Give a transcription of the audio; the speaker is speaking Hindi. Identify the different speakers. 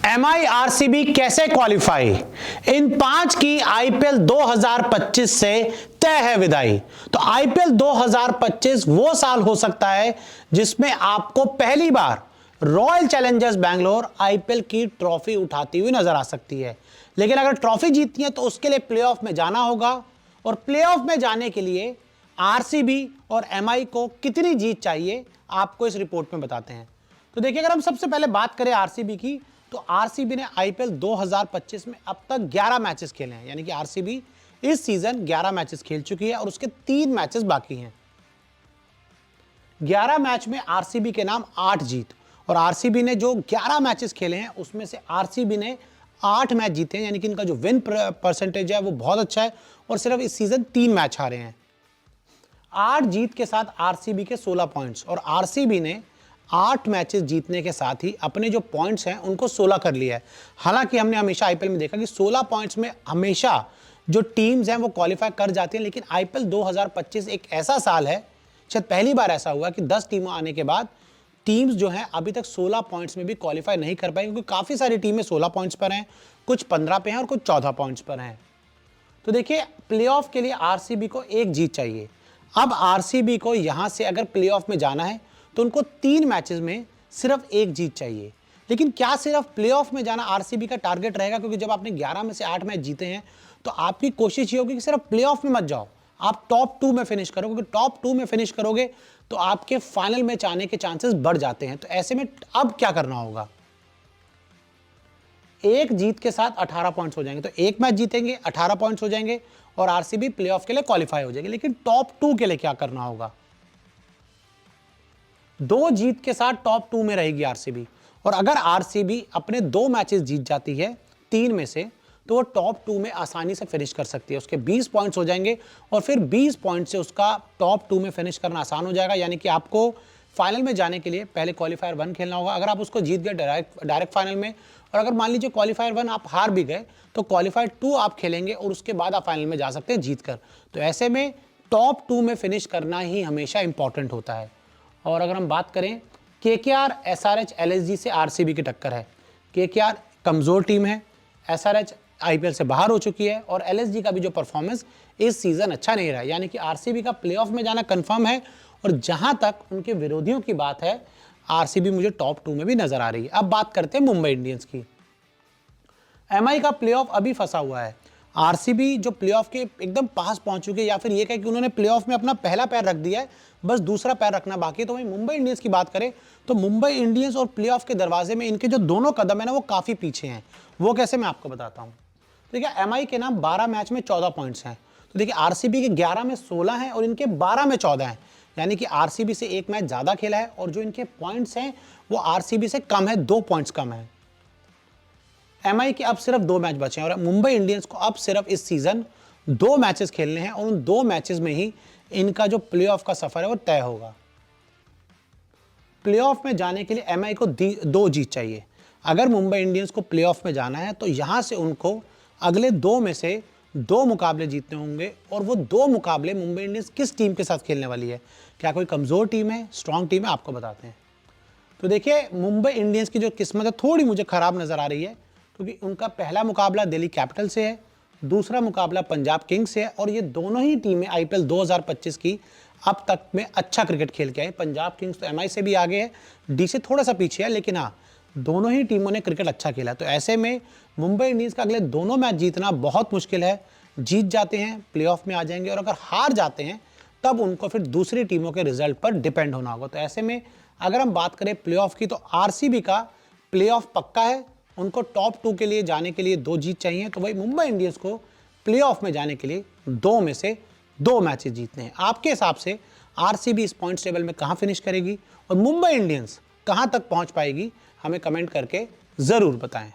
Speaker 1: एमआई आरसीबी कैसे क्वालिफाई, इन 5 की आईपीएल 2025 से तय है विदाई। तो आईपीएल 2025 वो साल हो सकता है जिसमें आपको पहली बार रॉयल चैलेंजर्स बैंगलोर आईपीएल की ट्रॉफी उठाती हुई नजर आ सकती है। लेकिन अगर ट्रॉफी जीतती है तो उसके लिए प्लेऑफ में जाना होगा, और प्लेऑफ में जाने के लिए आरसीबी और एमआई को कितनी जीत चाहिए आपको इस रिपोर्ट में बताते हैं। तो देखिए, अगर हम सबसे पहले बात करें आरसीबी की, तो आरसीबी ने आईपीएल 2025 में अब तक 11 मैचेस खेले हैं, यानी कि आरसीबी इस सीजन 11 मैचेस खेल चुकी है और उसके 3 मैचेस बाकी हैं। 11 मैच में आरसीबी के नाम 8 जीत, और आरसीबी ने जो 11 मैचेस खेले हैं उसमें से आरसीबी ने 8 मैच जीते हैं, यानी कि इनका जो विन परसेंटेज है वो बहुत अच्छा है, और सिर्फ इस सीजन 3 मैच हारे हैं। 8 जीत के साथ आरसीबी के 16 पॉइंट्स, और आरसीबी ने 8 मैचेस जीतने के साथ ही अपने जो पॉइंट्स हैं उनको 16 कर लिया है। हालांकि हमने हमेशा आईपीएल में देखा कि 16 पॉइंट्स में हमेशा जो टीम्स हैं वो क्वालिफाई कर जाती हैं, लेकिन आईपीएल 2025 एक ऐसा साल है, शायद पहली बार ऐसा हुआ कि 10 टीमों आने के बाद टीम्स जो हैं अभी तक 16 पॉइंट्स में भी क्वालिफाई नहीं कर पाई, क्योंकि काफ़ी सारी टीमें 16 पॉइंट्स पर हैं, कुछ 15 पे हैं और कुछ 14 पॉइंट्स पर हैं। तो देखिए, प्लेऑफ के लिए आरसीबी को एक जीत चाहिए। अब आरसीबी को यहां से अगर प्लेऑफ में जाना है तो उनको 3 मैचेस में सिर्फ एक जीत चाहिए। लेकिन क्या सिर्फ प्लेऑफ में जाना आरसीबी का टारगेट रहेगा? क्योंकि जब आपने 11 में से 8 मैच जीते हैं तो आपकी कोशिश ये होगी कि सिर्फ प्लेऑफ में मत जाओ, आप टॉप 2 में फिनिश करो, क्योंकि टॉप 2 में फिनिश करोगे तो आपके फाइनल मैच आने के चांसेस बढ़ जाते हैं। तो ऐसे में अब क्या करना होगा? एक जीत के साथ 18 पॉइंट्स हो जाएंगे, तो एक मैच जीतेंगे 18 पॉइंट्स हो जाएंगे और आरसीबी प्लेऑफ के लिए क्वालिफाई हो जाएगी। लेकिन टॉप 2 के लिए क्या करना होगा? 2 जीत के साथ टॉप 2 में रहेगी आरसीबी, और अगर आरसीबी अपने 2 मैचेस जीत जाती है 3 में से, तो वो टॉप 2 में आसानी से फिनिश कर सकती है। उसके 20 पॉइंट्स हो जाएंगे और फिर 20 पॉइंट से उसका टॉप 2 में फिनिश करना आसान हो जाएगा। यानी कि आपको फाइनल में जाने के लिए पहले क्वालिफायर 1 खेलना होगा। अगर आप उसको जीत गए डायरेक्ट फाइनल में, और अगर मान लीजिए क्वालिफायर 1 आप हार भी गए तो क्वालिफायर 2 आप खेलेंगे और उसके बाद आप फाइनल में जा सकते हैं जीत कर। तो ऐसे में टॉप 2 में फिनिश करना ही हमेशा इंपॉर्टेंट होता है। और अगर हम बात करें केकेआर, एसआरएच, एलएसजी से आरसीबी की टक्कर है। केकेआर कमज़ोर टीम है, एसआरएच आईपीएल से बाहर हो चुकी है, और एलएसजी का भी जो परफॉर्मेंस इस सीज़न अच्छा नहीं रहा, यानी कि आरसीबी का प्लेऑफ में जाना कंफर्म है। और जहां तक उनके विरोधियों की बात है, आरसीबी मुझे टॉप 2 में भी नजर आ रही है। अब बात करते हैं मुंबई इंडियंस की। एमआई का प्लेऑफ अभी फंसा हुआ है। आरसीबी जो प्लेऑफ के एकदम पास पहुंच चुके हैं, या फिर ये कहे कि उन्होंने प्लेऑफ में अपना पहला पैर रख दिया है, बस दूसरा पैर रखना बाकी है। तो वहीं मुंबई इंडियंस की बात करें तो मुंबई इंडियंस और प्लेऑफ के दरवाजे में इनके जो दोनों कदम है ना, वो काफ़ी पीछे हैं। वो कैसे, मैं आपको बताता हूँ। देखिए, एमआई के नाम 12 मैच में 14 पॉइंट्स हैं। तो देखिए, आरसीबी के 11 में 16 हैं और इनके 12 में 14 हैं, यानी कि आरसीबी से एक मैच ज़्यादा खेला है, और जो इनके पॉइंट्स हैं वो आरसीबी से कम है, 2 पॉइंट्स कम है। एमआई के अब सिर्फ 2 मैच बचे हैं, और मुंबई इंडियंस को अब सिर्फ इस सीजन 2 मैचेस खेलने हैं, और उन 2 मैचेस में ही इनका जो प्लेऑफ का सफर है वो तय होगा। प्लेऑफ में जाने के लिए एमआई को 2 जीत चाहिए। अगर मुंबई इंडियंस को प्लेऑफ में जाना है तो यहां से उनको अगले 2 में से 2 मुकाबले जीतने होंगे, और वो 2 मुकाबले मुंबई इंडियंस किस टीम के साथ खेलने वाली है? क्या कोई कमज़ोर टीम है, स्ट्रॉन्ग टीम है? आपको बताते हैं। तो देखिए, मुंबई इंडियंस की जो किस्मत है थोड़ी मुझे ख़राब नज़र आ रही है, क्योंकि उनका पहला मुकाबला दिल्ली कैपिटल से है, दूसरा मुकाबला पंजाब किंग्स से है, और ये दोनों ही टीमें आईपीएल 2025 की अब तक में अच्छा क्रिकेट खेल के आई। पंजाब किंग्स तो एमआई से भी आगे है, डी से थोड़ा सा पीछे है, लेकिन हाँ, दोनों ही टीमों ने क्रिकेट अच्छा खेला। तो ऐसे में मुंबई इंडियंस का अगले दोनों मैच जीतना बहुत मुश्किल है। जीत जाते हैं प्लेऑफ में आ जाएंगे, और अगर हार जाते हैं तब उनको फिर दूसरी टीमों के रिजल्ट पर डिपेंड होना होगा। तो ऐसे में अगर हम बात करें प्लेऑफ की, तो आरसीबी का प्लेऑफ पक्का है। उनको टॉप 2 के लिए जाने के लिए 2 जीत चाहिए। तो वही मुंबई इंडियंस को प्लेऑफ में जाने के लिए 2 में से 2 मैचेस जीतने हैं। आपके हिसाब से आरसीबी इस पॉइंट्स टेबल में कहां फिनिश करेगी और मुंबई इंडियंस कहां तक पहुंच पाएगी? हमें कमेंट करके ज़रूर बताएं।